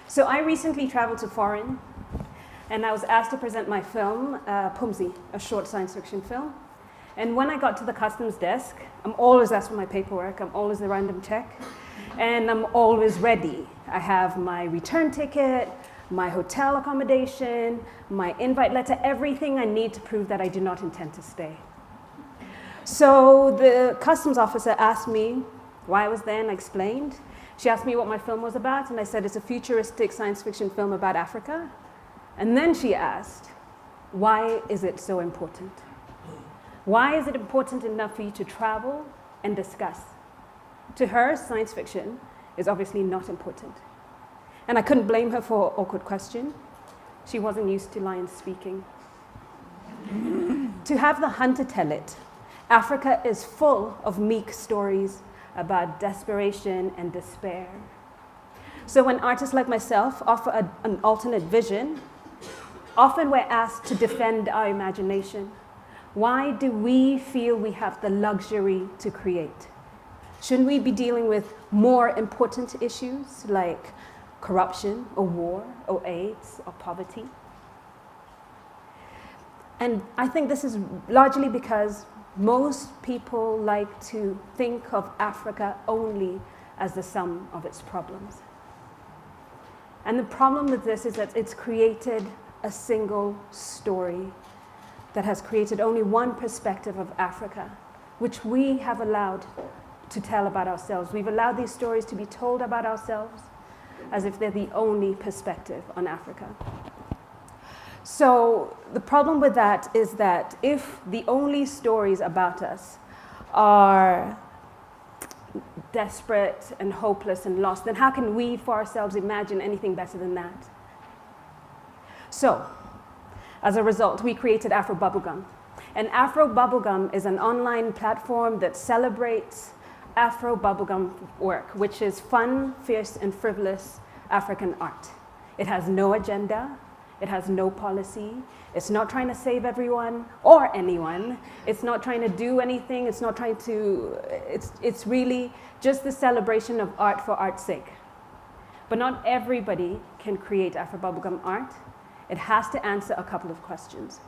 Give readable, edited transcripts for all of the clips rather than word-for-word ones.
So I recently traveled to foreign, and I was asked to present my film, Whimsy, a short science fiction film. And when I got to the customs desk, I'm always asked for my paperwork, I'm always the random check, and I'm always ready. I have my return ticket, my hotel accommodation, my invite letter, everything I need to prove that I do not intend to stay. So the customs officer asked me why I was there, and I explained. She asked me what my film was about, and I said it's a futuristic science fiction film about Africa. And then she asked, why is it so important? Why is it important enough for you to travel and discuss? To her, science fiction is obviously not important. And I couldn't blame her for an awkward question. She wasn't used to lions speaking. To have the hunter tell it, Africa is full of meek stories about desperation and despair. So when artists like myself offer an alternate vision, often we're asked to defend our imagination. Why do we feel we have the luxury to create? Shouldn't we be dealing with more important issues like corruption or war or AIDS or poverty? And I think this is largely because most people like to think of Africa only as the sum of its problems. And the problem with this is that it's created a single story that has created only one perspective of Africa, which we have allowed to tell about ourselves. We've allowed these stories to be told about ourselves as if they're the only perspective on Africa. So the problem with that is that if the only stories about us are desperate and hopeless and lost, then how can we for ourselves imagine anything better than that? So, as a result, we created AfroBubbleGum. And AfroBubbleGum is an online platform that celebrates AfroBubbleGum work, which is fun, fierce, and frivolous African art. It has no agenda. It has no policy. It's not trying to save everyone or anyone. It's not trying to do anything. It's not trying to, it's really just the celebration of art for art's sake. But not everybody can create AfroBubbleGum art. It has to answer a couple of questions.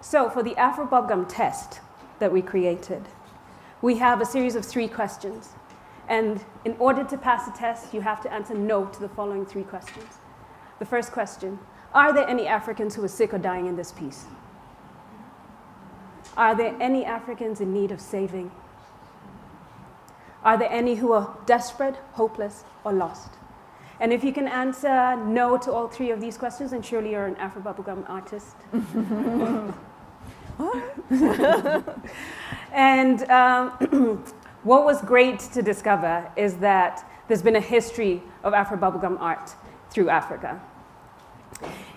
So for the AfroBubbleGum test that we created, we have a series of 3 questions. And in order to pass the test, you have to answer no to the following 3 questions. The first question, are there any Africans who are sick or dying in this piece? Are there any Africans in need of saving? Are there any who are desperate, hopeless, or lost? And if you can answer no to all 3 of these questions, then surely you're an AfroBubbleGum artist. And what was great to discover is that there's been a history of AfroBubbleGum art through Africa.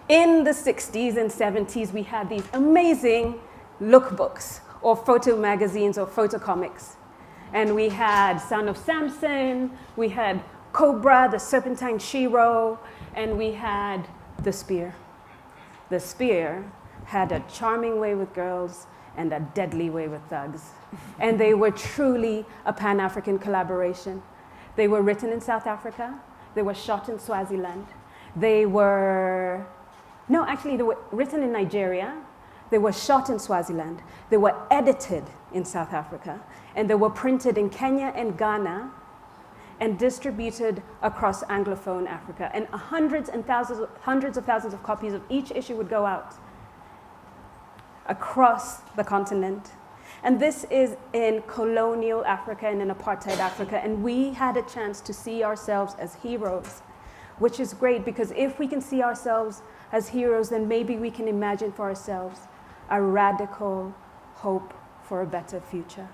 In the 60s and 70s, we had these amazing lookbooks or photo magazines or photo comics. And we had Son of Samson, we had Cobra, the Serpentine Shiro, and we had The Spear. The Spear had a charming way with girls and a deadly way with thugs. And they were truly a Pan-African collaboration. They were written in South Africa. They were shot in Swaziland. They were written in Nigeria. They were shot in Swaziland. They were edited in South Africa. And they were printed in Kenya and Ghana and distributed across Anglophone Africa. And hundreds of thousands of copies of each issue would go out across the continent. And this is in colonial Africa and in apartheid Africa. And we had a chance to see ourselves as heroes, which is great because if we can see ourselves as heroes, then maybe we can imagine for ourselves a radical hope for a better future.